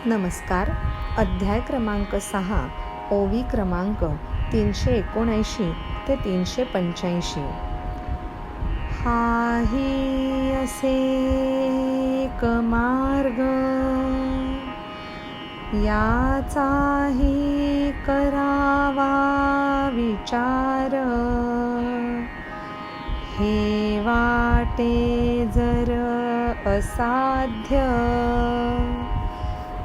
नमस्कार. अध्याय क्रमांक 6, ओवी क्रमांक 379 ते 385. हाही असे एक मार्ग, याचाही करावा विचार. हे वाटे जर असाध्य,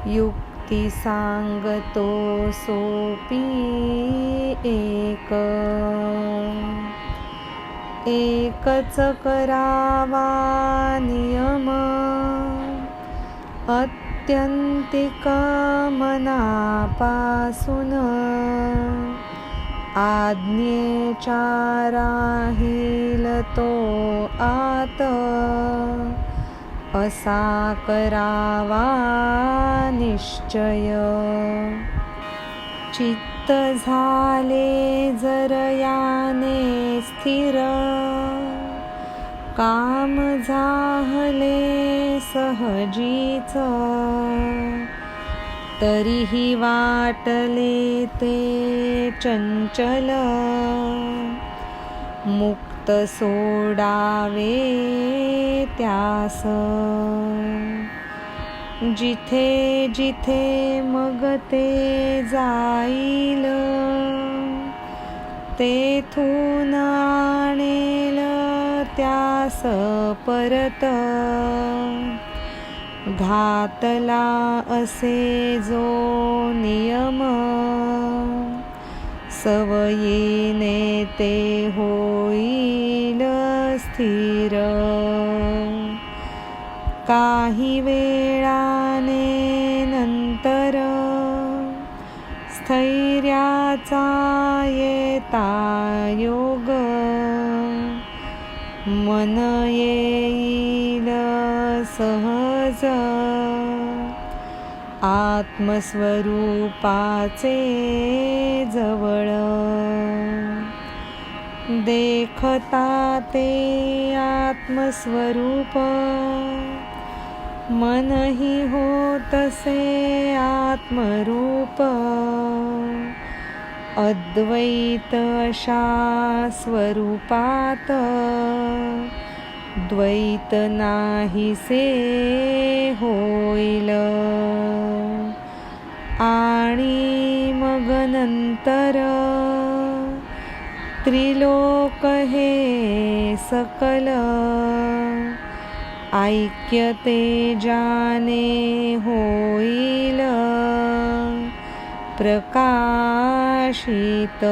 युक्ती सांगतो सोपी एक. एकच करावा नियम, आत्यंतिक मनापासून. आज्ञेच्या राहील तो आत, असा करावा निश्चय. चित्त झाले जर याने स्थिर, काम झाले सहजीच. तरीही वाटले ते चंचल, मुक्त सोडावे त्यास. जिथे जिथे मग ते जाईल, तेथून आणेल त्यास परत. घातला असे जो नियम, सवयीने ते होईल स्थिर. काही वेळाने नंतर, स्थैर्याचा येता योग. मन येईल सहज, आत्मस्वरूपाचे जवळ. देखता ते आत्मस्वरूप, मनही होतसे आत्मरूप. अद्वैत अशा स्वरूपात, द्वैत नाहीसे होईल. आणि मग नंतर, त्रिलोक हे सकल. ऐक्य तेजाने होईल प्रकाशित.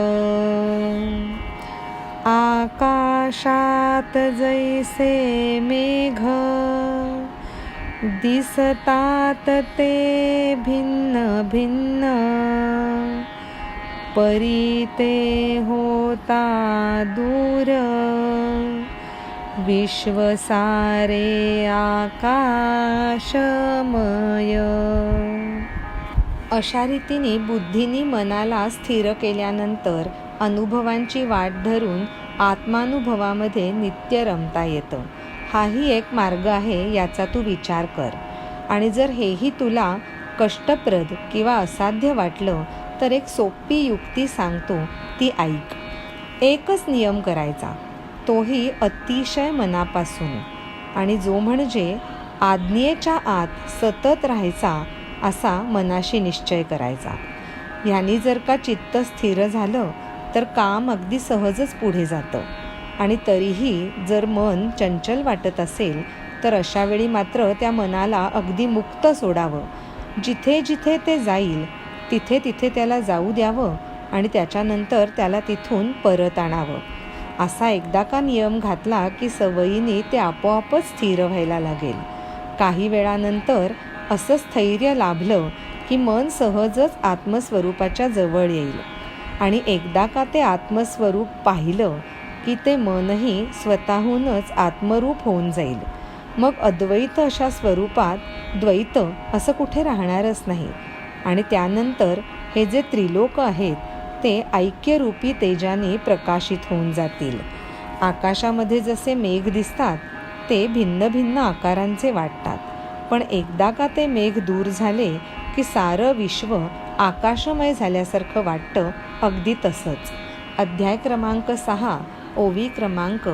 आकाशात जैसे मेघ, दिसतात ते भिन्न भिन्न. परी ते होता दूर, विश्व सारे आकाशमय. अशा रीतीने बुद्धीने मनाला स्थिर केल्यानंतर अनुभवांची वाट धरून आत्मानुभवामध्ये नित्य रमता येतं. हाही एक मार्ग आहे, याचा तू विचार कर. आणि जर हेही तुला कष्टप्रद किंवा असाध्य वाटलं तर एक सोपी युक्ती सांगतो, ती ऐक. एकच नियम करायचा, तोही अतिशय मनापासून, आणि जो म्हणजे आज्ञेच्या आत सतत राहायचा असा मनाशी निश्चय करायचा. ह्यानी जर का चित्त स्थिर झालं तर काम अगदी सहजच पुढे जातं. आणि तरीही जर मन चंचल वाटत असेल तर अशा वेळी मात्र त्या मनाला अगदी मुक्त सोडावं. जिथे जिथे ते जाईल तिथे तिथे त्याला जाऊ द्यावं आणि त्याच्यानंतर त्याला तिथून परत आणावं. असा एकदा का नियम घातला की सवयीने ते आपोआपच स्थिर व्हायला लागेल. काही वेळानंतर असं स्थैर्य लाभलं की मन सहजच आत्मस्वरूपाच्या जवळ येईल. आणि एकदा का ते आत्मस्वरूप पाहिलं की ते मनही स्वतःहूनच आत्मरूप होऊन जाईल. मग अद्वैत अशा स्वरूपात द्वैत असं कुठे राहणारच नाही. आणि त्यानंतर हे जे त्रिलोक आहेत ते ऐक्यरूपी तेजाने प्रकाशित होऊन जातील. आकाशामध्ये जसे मेघ दिसतात ते भिन्न भिन्न आकारांचे वाटतात पण एकदा का ते मेघ दूर झाले की सारं विश्व आकाशमय झाल्यासारखं वाटतं. अगदी तसंच. अध्याय क्रमांक 6, ओवी क्रमांक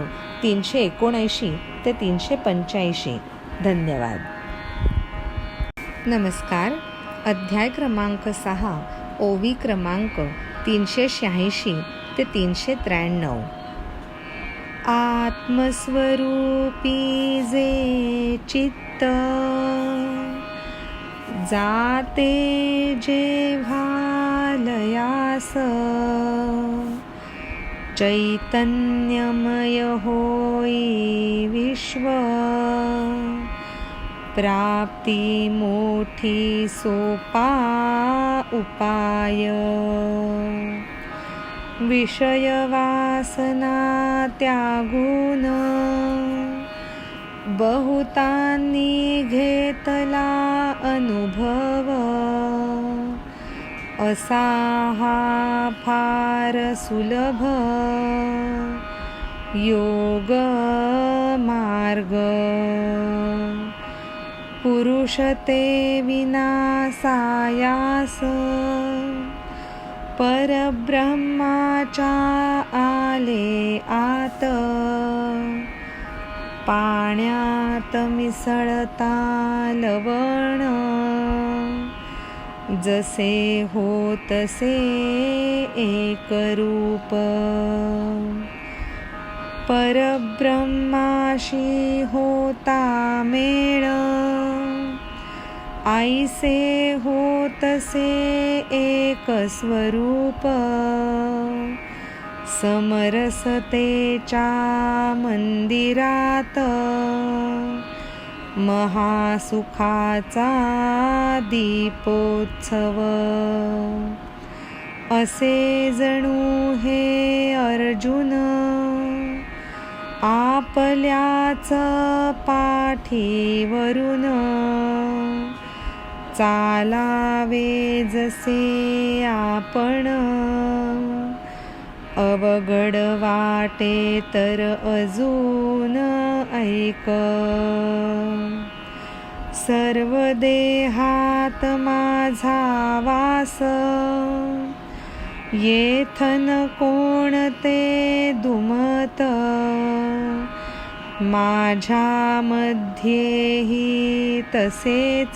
379 ते 385. धन्यवाद. नमस्कार. अध्याय क्रमांक 6, ओवी क्रमांक 386 ते 393. आत्मस्वरूपी जे चित्त जाते जेव्हा लयास, चैतन्यमय होई विश्व, प्राप्ती मोठी सोपा उपाय. विषय वासना त्यागून बहुतांनी घेतला अनुभव, असा हा फार सुलभ योग मार्ग. पुरुष ते विनासायास, परब्रह्माच्या आले आत. पाण्यात मिसळता लवण, जसे होतसे एक रूप. परब्रह्माशी होता मेळ, आईसे होतसे एक स्वरूप. समरसतेच्या मंदिरात, महासुखाचा दीपोत्सव. असे जणू हे अर्जुन, आपल्याच पाठीवरून. चालावे जसे आपण, अवघड वाटे तर अजून ऐक. सर्व देहात माझा वास, येथन कोणते दुमत. माझ्या मध्येही तसेच,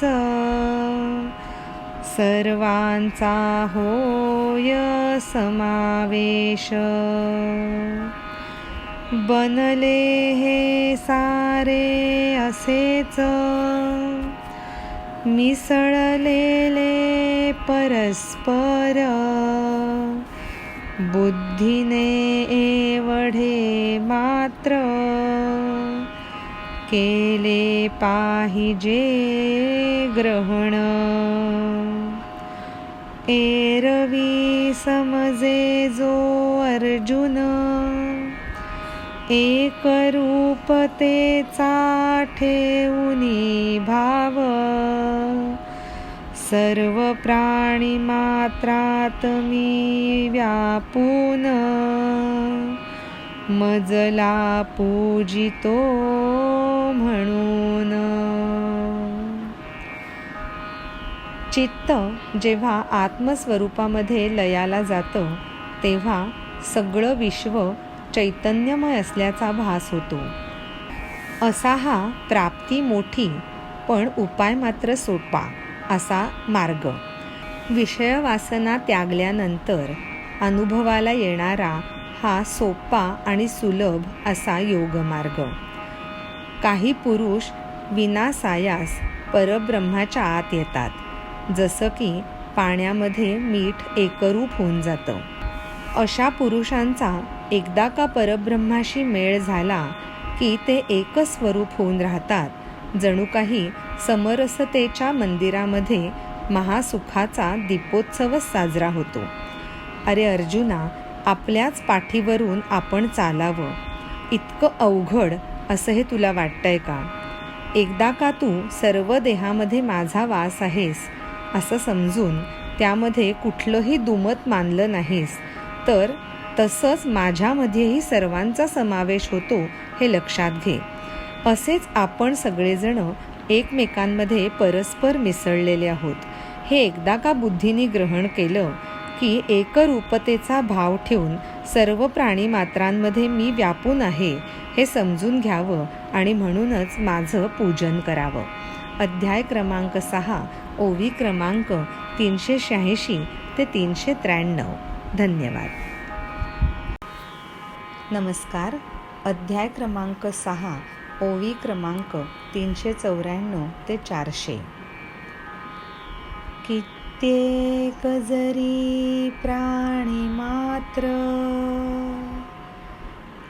सर्वांचा होय समावेश. बनले हे सारे असेच, मिसळलेले परस्पर. बुद्धीने एवढे मात्र, केले पाहिजे ग्रहण. एरवी समजे जो अर्जुन, एक रूपतेचा ठेवूनी भाव. सर्व प्राणी मात्रात मी व्यापून, मजला पूजितो म्हणून. चित्त जेव्हा आत्मस्वरूपामध्ये लयाला जातं तेव्हा सगळं विश्व चैतन्यमय असल्याचा भास होतो. असा हा प्राप्ती मोठी पण उपाय मात्र सोपा असा मार्ग. विषय वासना त्यागल्यानंतर अनुभवाला येणारा हा सोपा आणि सुलभ असा योगमार्ग. काही पुरुष विनासायास परब्रह्माच्या आत येतात, जसं की पाण्यामध्ये मीठ एकरूप होऊन जातं. अशा पुरुषांचा एकदा का परब्रह्माशी मेळ झाला की ते एकच स्वरूप होऊन राहतात. जणू काही समरसतेच्या मंदिरामध्ये महासुखाचा दीपोत्सवच साजरा होतो. अरे अर्जुना, आपल्याच पाठीवरून आपण चालावं इतकं अवघड असं हे तुला वाटतंय का? एकदा का तू सर्व देहामध्ये माझा वास आहेस असं समजून त्यामध्ये कुठलंही दुमत मानलं नाहीस, तर तसंच माझ्यामध्येही सर्वांचा समावेश होतो हे लक्षात घे. असेच आपण सगळेजण एकमेकांमध्ये परस्पर मिसळलेले आहोत हे एकदा का बुद्धीने ग्रहण केलं की एकरूपतेचा भाव ठेवून सर्व प्राणीमात्रांमध्ये मी व्यापून आहे हे समजून घ्यावं आणि म्हणूनच माझं पूजन करावं. अध्याय क्रमांक 6, ओवी क्रमांक 386 ते 393. धन्यवाद. नमस्कार. अध्याय क्रमांक 6, ओवी क्रमांक 394 ते 400. कित्येक जरी प्राणी मात्र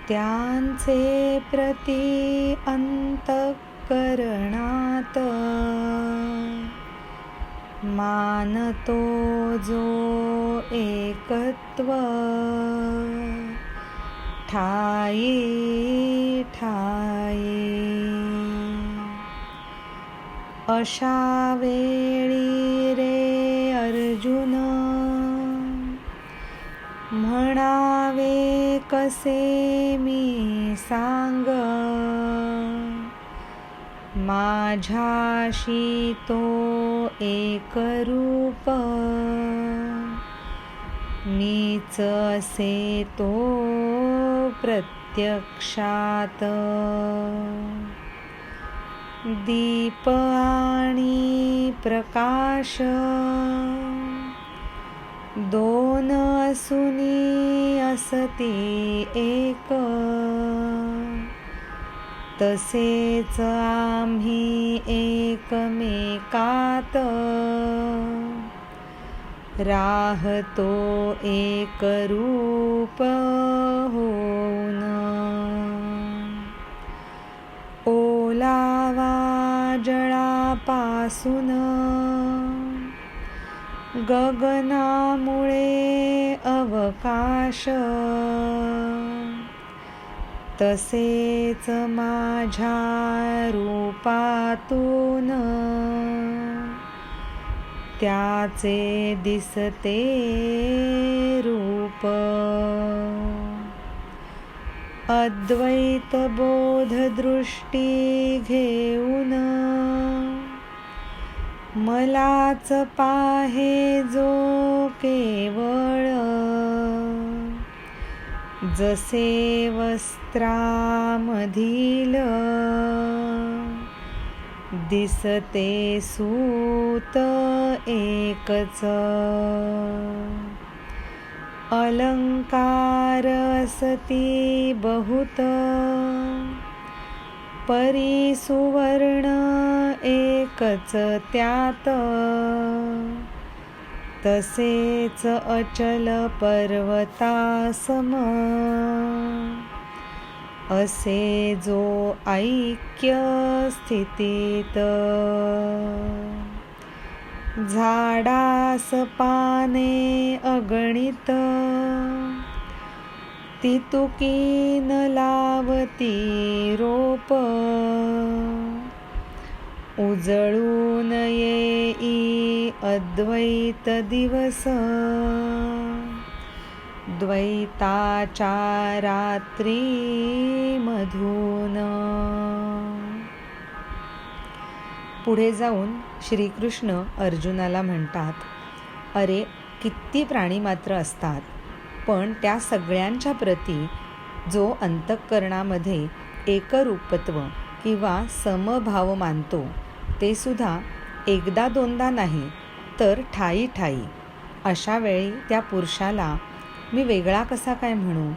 त्यांचे प्रति अंतःकरणात मानतो जो एकत्व ठाई ठाई. अशा वेळी रे अर्जुन म्हणावे कसे मी सांग माझ्याशी तो एकरूप मीच असे तो प्रत्यक्षात. दीप आणि प्रकाश दोन असुनी असती एक तसेच आम्ही एकमेकात राहतो एकरूप होऊन. ओलावा जळापासून गगनामुळे अवकाश तसेच माझ्या रूपातून त्याचे दिसते रूप. अद्वैत बोध दृष्टी घेऊन मलाच पाहे जो केवळ जसे वस्त्रामधील दिसते सूत एकच. अलंकार असती बहुत परी सुवर्ण एकच त्यात तसेच अचल पर्वतासम असे जो ऐक्य स्थितीत. झाडास पाने अगणित ती तुकी न लावती रोप उजळून येई अद्वैत दिवस द्वैताच्या रात्री मधून. पुढे जाऊन श्रीकृष्ण अर्जुनाला म्हणतात, अरे किती प्राणी मात्र असतात, पण त्या सगळ्यांच्या प्रती जो अंतःकरणामध्ये एकरूपत्व किंवा समभाव मानतो ते सुद्धा एकदा दोनदा नाही तर ठाई ठाई. अशा वेळी त्या पुरुषाला मी वेगळा कसा काय म्हणू,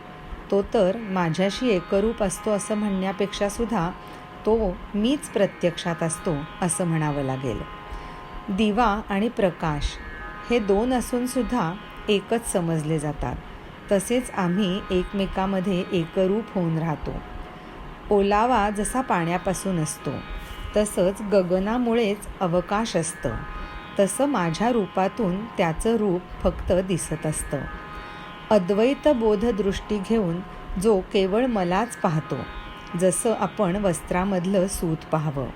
तो तर माझ्याशी एकरूप असतो असं म्हणण्यापेक्षा सुद्धा तो मीच प्रत्यक्षात असतो असं म्हणावं लागेल. दिवा आणि प्रकाश हे दोन असून सुद्धा एकच समजले जातात. तसेच आम्ही एकमेकामध्ये एकरूप होऊन राहतो. ओलावा जसा पाण्यापासून असतो तसंच गगनामुळेच अवकाश असतं, तसं माझ्या रूपातून त्याचं रूप फक्त दिसत असतं. अद्वैत बोधदृष्टी घेऊन जो केवळ मलाच पाहतो, जसं आपण वस्त्रामधलं सूत पाहावं.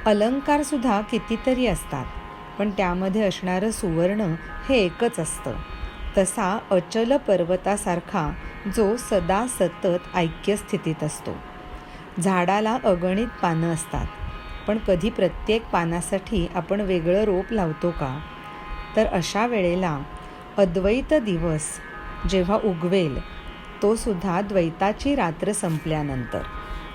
अलंकारसुद्धा कितीतरी असतात, पण त्यामध्ये असणारं सुवर्ण हे एकच असतं. तसा अचल पर्वतासारखा जो सदा सतत ऐक्यस्थितीत असतो. झाडाला अगणित पानं असतात, पण कधी प्रत्येक पानासाठी आपण वेगळं रोप लावतो का? तर अशा वेळेला अद्वैत दिवस जेव्हा उगवेल तो सुद्धा द्वैताची रात्र संपल्यानंतर,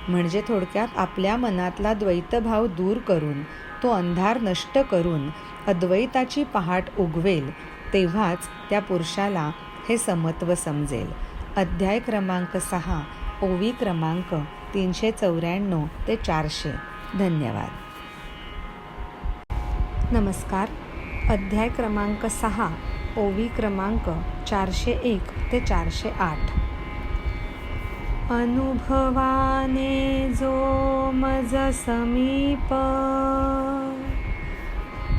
म्हणजे थोडक्यात आपल्या मनातला द्वैतभाव दूर करून, तो अंधार नष्ट करून अद्वैताची पहाट उगवेल, तेव्हाच त्या पुरुषाला हे समत्व समजेल. अध्याय क्रमांक 6, ओवी क्रमांक 394 ते 400. धन्यवाद. नमस्कार. अध्याय क्रमांक 6, ओवी क्रमांक 401 ते 408. अनुभवाने जो मज समीप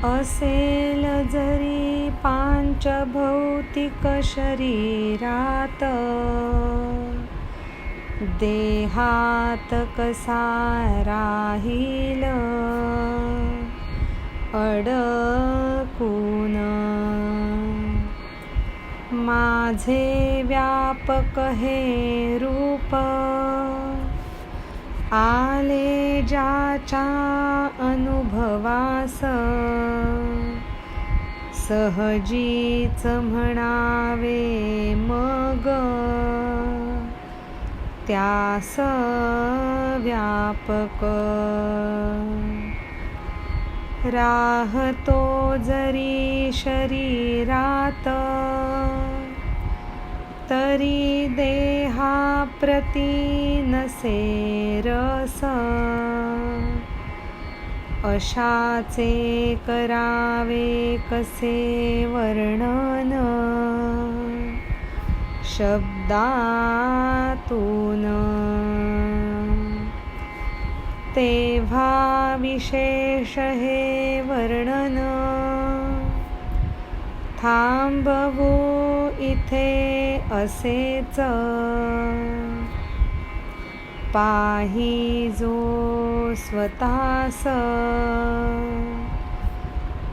असेल जरी पांचभौतिक शरीरात, देहात कसा राहील अडकून. माझे व्यापक हे रूप आले ज्याच्या अनुभवास, सहजीच म्हणावे मग त्यास व्यापक. राहतो जरी शरीरात तरी देहाप्रती नसे रस, अशाचे करावे कसे वर्णन शब्दातून. तेव्हा विशेष हे वर्णन थांबवू इथे असेच. पाही जो स्वतःस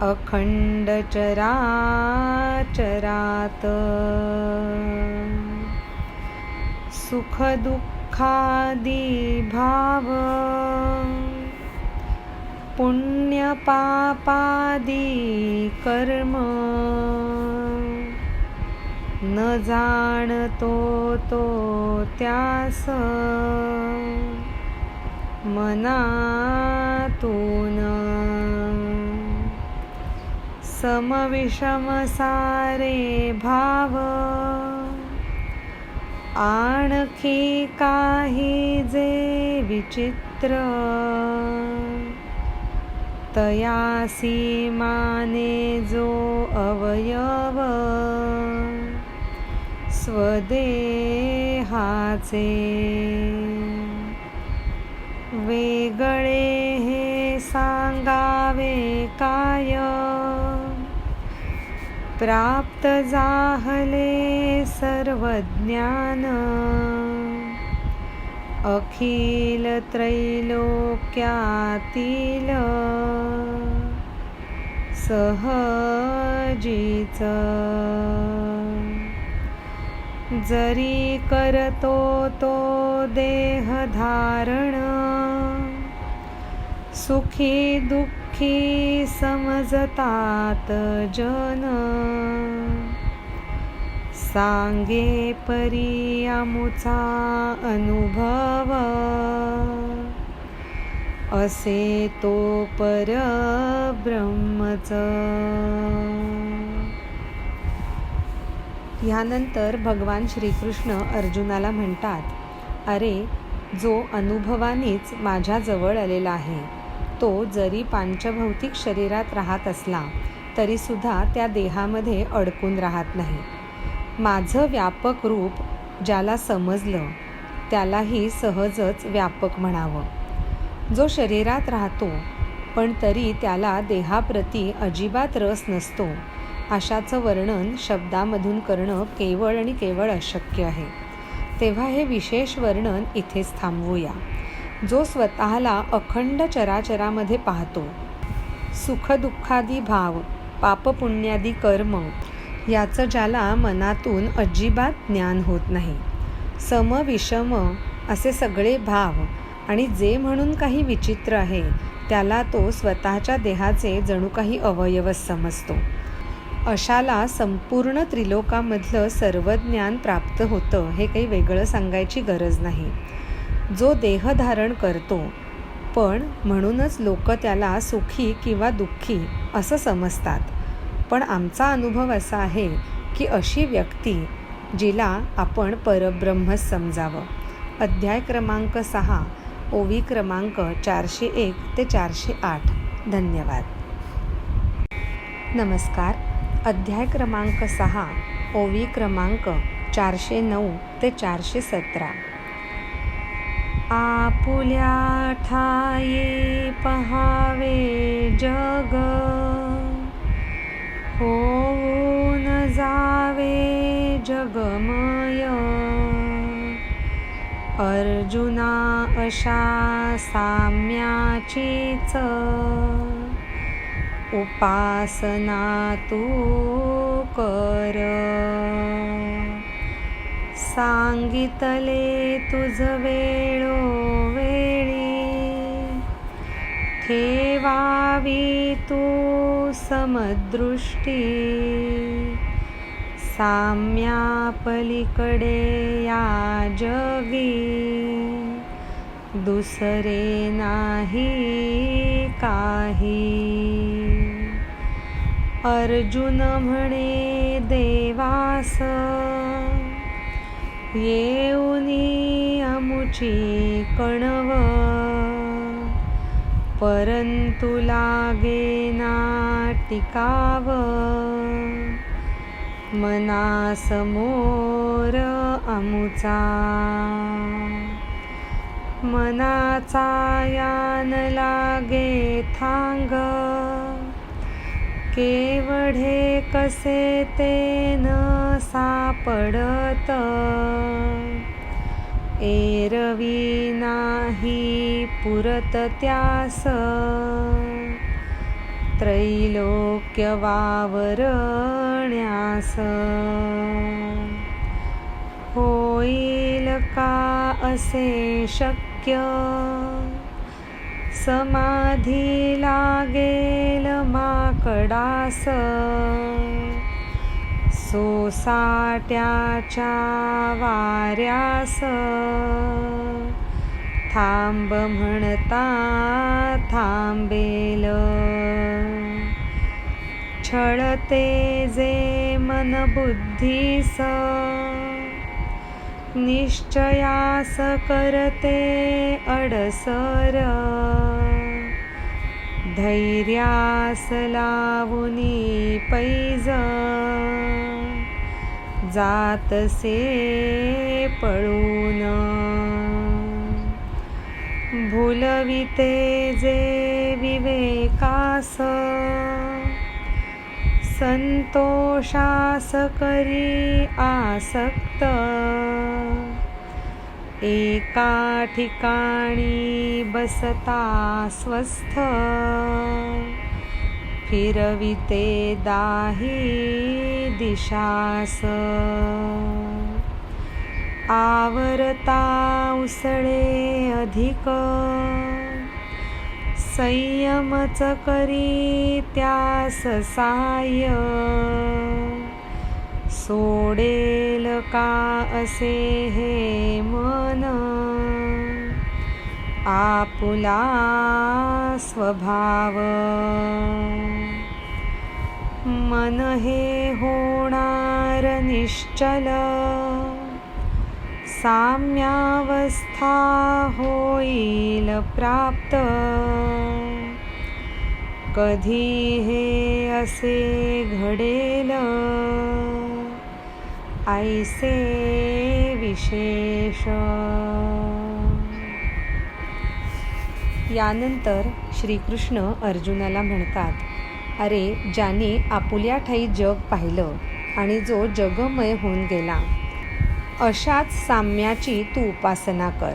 अखंड चराचरात, सुख दुःखादी भाव पुण्य पापादी कर्म, न जाणतो तो त्यास मनातून. समविषम सारे भाव आणखी काही जे विचित्र, तयासी माने जो अवयव स्वदेहाचे. वेगळे हे सांगावे काय, प्राप्त जाहले सर्व ज्ञान. अखिल त्रैलोक्यातील सहजीच. जरी करतो तो देह धारण, सुखी दुःखी समजतात जन. सांगे परी आमुचा अनुभव, असे तो परब्रह्मच. ह्यानंतर भगवान श्रीकृष्ण अर्जुनाला म्हणतात, अरे जो अनुभवानीच माझ्याजवळ आलेला आहे, तो जरी पांचभौतिक शरीरात राहत असला तरीसुद्धा त्या देहामध्ये अडकून राहत नाही. माझं व्यापक रूप ज्याला समजलं त्यालाही सहजच व्यापक म्हणावं. जो शरीरात राहतो पण तरी त्याला देहाप्रती अजिबात रस नसतो, अशाचं वर्णन शब्दामधून करणं केवळ आणि केवळ अशक्य आहे. तेव्हा हे विशेष वर्णन इथेच थांबवूया. जो स्वतःला अखंड चराचरामध्ये पाहतो, सुखदुःखादी भाव पापपुण्यादी कर्म याचं ज्याला मनातून अजिबात ज्ञान होत नाही, सम विषम असे सगळे भाव आणि जे म्हणून काही विचित्र आहे त्याला तो स्वतःच्या देहाचे जणू काही अवयवच समजतो. अशाला संपूर्ण त्रिलोकामधलं सर्व ज्ञान प्राप्त होतं हे काही वेगळं सांगायची गरज नाही. जो देह धारण करतो, पण म्हणूनच लोक त्याला सुखी किंवा दुःखी असं समजतात. पण आमचा अनुभव असा आहे की अशी व्यक्ती जिला आपण परब्रह्मच समजावं. अध्याय क्रमांक 6, ओवी क्रमांक 401 ते 408. धन्यवाद. नमस्कार. अध्याय क्रमांक 6, ओवी क्रमांक 409 ते 417. आपुल्या ठाई पहावे जग, होऊन जावे जगमय. अर्जुना अशा साम्याचीच उपासना तू कर. सांगितले तुझ वेळोवेळी, ठेवावी तू समदृष्टी. साम्या पलीकडे या जगी, दुसरे नाही काही. अर्जुन म्हणे देवास, येऊनी अमुची कणव. परंतु लागेना टिकाव, मनासमोर अमुचा. मनाचा यान लागे थांग, केवढे कसे ते न सापडत. एरवी नाही पुरत त्यास, त्रैलोक्य वावरण्यास. होईल का असे शक्य, समाधी लागेल माकडास. सोसाट्याच्या वाऱ्यास, थांब म्हणता थांबेल. छळते जे मन बुद्धीस, निश्चयास करते अडसर. धैर्यास लावुनी पैज, जातसे पळून. भुलविते जे विवेकास, संतोषास करी आसक्त. एका ठिकाणी बसता स्वस्थ, फिरविते दाही दिशास. आवरता उसळे अधिक, संयमच करी त्यास साय. सोडेल का असे हे मन, आपुला स्वभाव. मन हे होणार निश्चल, साम्यावस्था होईल प्राप्त. कधी हे असे घडेल, ऐसे विशेष. यानंतर श्रीकृष्ण अर्जुनाला म्हणतात, अरे ज्याने आपुल्या ठाई जग पाहिलं आणि जो जगमय होऊन गेला, अशाच साम्याची तू उपासना कर.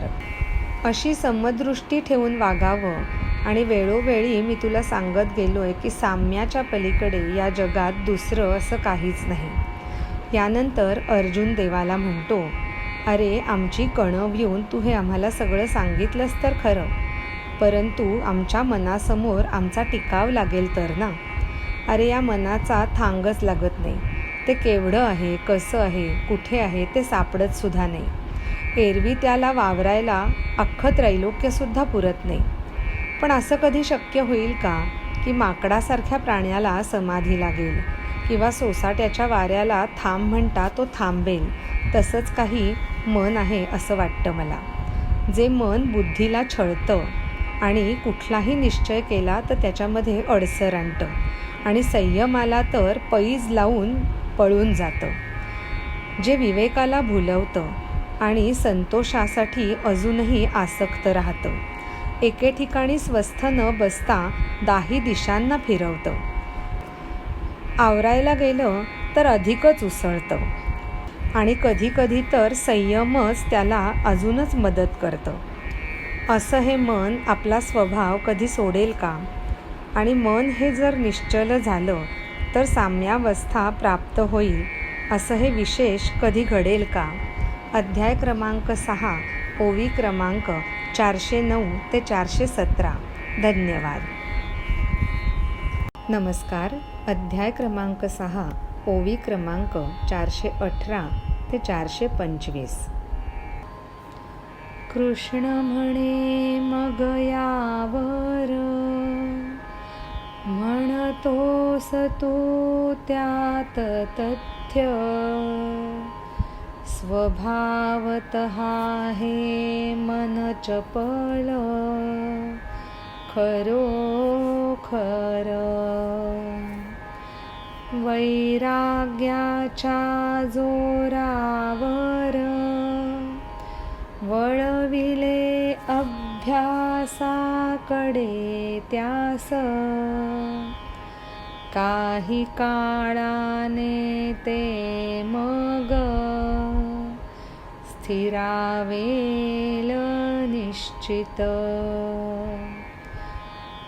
अशी समदृष्टी ठेवून वागावं. आणि वेळोवेळी मी तुला सांगत गेलोय की साम्याच्या पलीकडे या जगात दुसरं असं काहीच नाही. यानंतर अर्जुन देवाला म्हणतो, अरे आमची कणव येऊन तू हे आम्हाला सगळं सांगितलंस तर खरं, परंतु आमच्या मनासमोर आमचा टिकाव लागेल तर ना. अरे या मनाचा थांगच लागत नाही. ते केवढं आहे, कसं आहे, कुठे आहे ते सापडत सुद्धा नाही. एरवी त्याला वावरायला अख्खं त्रैलोक्यसुद्धा पुरत नाही. पण असं कधी शक्य होईल का की माकडासारख्या प्राण्याला समाधी लागेल किंवा सोसाट्याच्या वाऱ्याला थांब म्हणता तो थांबेल? तसंच काही मन आहे असं वाटतं मला. जे मन बुद्धीला छळतं आणि कुठलाही निश्चय केला तर त्याच्यामध्ये अडसर आणतं आणि संयमाला तर पैज लावून पळून जातं. जे विवेकाला भुलवतं आणि संतोषासाठी अजूनही आसक्त राहतं. एके ठिकाणी स्वस्थ न बसता दाही दिशांना फिरवतं. आवरायला गेलं तर अधिकच उसळतं आणि कधीकधी तर संयमच त्याला अजूनच मदत करतं. असं हे मन आपला स्वभाव कधी सोडेल का? आणि मन हे जर निश्चल झालं तर साम्यावस्था प्राप्त होईल असं हे विशेष कधी घडेल का? अध्याय क्रमांक 6, ओवी क्रमांक 409 ते 417. धन्यवाद. नमस्कार. अध्याय क्रमांक 6, ओवी क्रमांक 418 ते 425. कृष्ण म्हणे मग यावर, म्हणतोस तू त्यात तथ्य, स्वभावतः हे मन चपल, खरोखर. वैराग्याच्या जोरावर वळविले अभ्यासाकडे त्यास, काही काळाने ते मग स्थिरावेल निश्चित.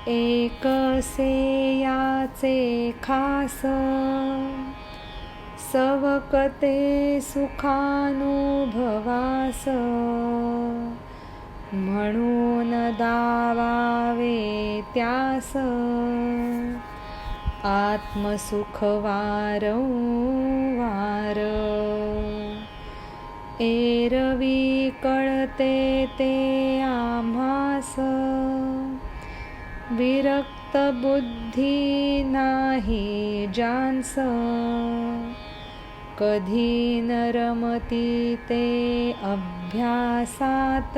एकसे याचे खास, सवकते सुखानुभवास, म्हणून दावावे त्यास आत्मसुख वारंवार. एरवी कळते ते आम्हास, विरक्त बुद्धी नाही जान्स, कधी न रमती ते अभ्यासात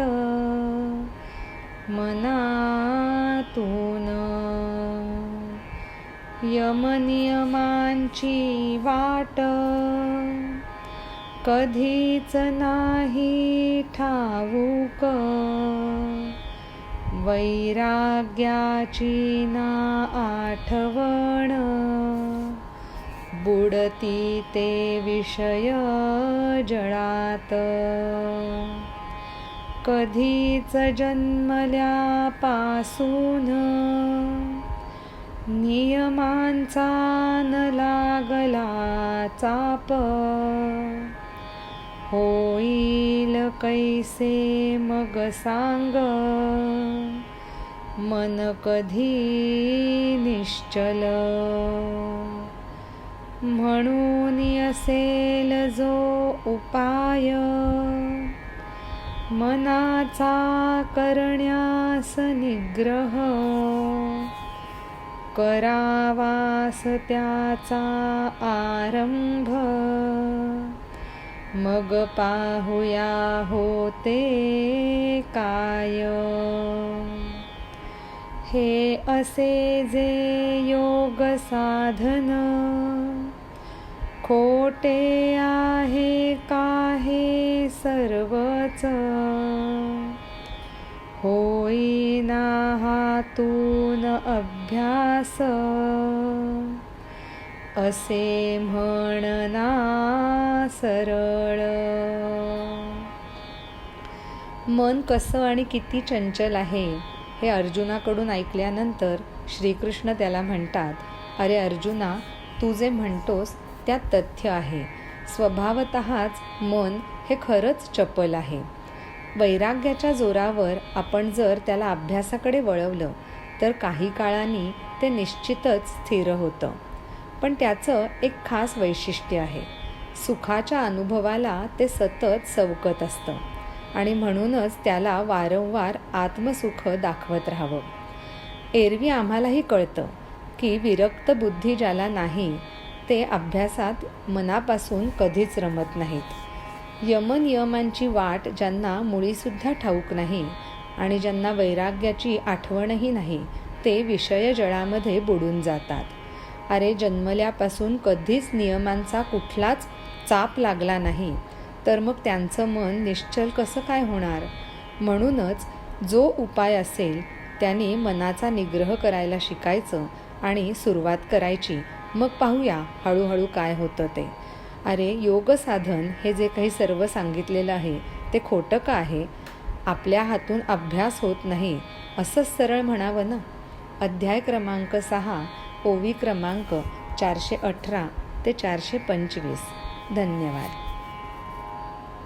मनातून. यमनियमांची वाट कधीच नाही ठाऊक, वैराग्याची ना आठवण, बुडती ते विषय जळात. कधीच जन्मल्यापासून नियमांचा न लागला चाप, होईल कैसे मग सांग, मन कधी निश्चल. म्हणून असेल जो उपाय मनाचा करण्यास निग्रह, करावास त्याचा आरंभ, मग पाहूया होते काय. हे असे जे योग साधन, खोटे आहे काहे सर्वच, होईना हातून अभ्यास, असे म्हणना सरळ. मन कसं आणि किती चंचल आहे हे अर्जुनाकडून ऐकल्यानंतर श्रीकृष्ण त्याला म्हणतात, अरे अर्जुना, तू जे म्हणतोस त्यात तथ्य आहे. स्वभावतःच मन हे खरंच चपल आहे. वैराग्याच्या जोरावर आपण जर त्याला अभ्यासाकडे वळवलं तर काही काळाने ते निश्चितच स्थिर होतं. पण त्याचं एक खास वैशिष्ट्य आहे. सुखाच्या अनुभवाला ते सतत सवकत असतं आणि म्हणूनच त्याला वारंवार आत्मसुख दाखवत राहावं. एरवी आम्हालाही कळतं की विरक्त बुद्धी ज्याला नाही ते अभ्यासात मनापासून कधीच रमत नाहीत. यमनियमांची वाट ज्यांना मुळीसुद्धा ठाऊक नाही आणि ज्यांना वैराग्याची आठवणही नाही ते विषयजळामध्ये बुडून जातात. अरे, जन्मल्यापासून कधीच नियमांचा कुठलाच चाप लागला नाही तर मग त्यांचं मन निश्चल कसं काय होणार? म्हणूनच जो उपाय असेल त्याने मनाचा निग्रह करायला शिकायचं आणि सुरुवात करायची. मग पाहूया हळूहळू काय होतं ते. अरे, योग साधन हे जे काही सर्व सांगितलेलं आहे ते खोटं का आहे? आपल्या हातून अभ्यास होत नाही असंच सरळ म्हणावं ना. अध्याय क्रमांक 6, ओवी क्रमांक 418 ते 425. धन्यवाद.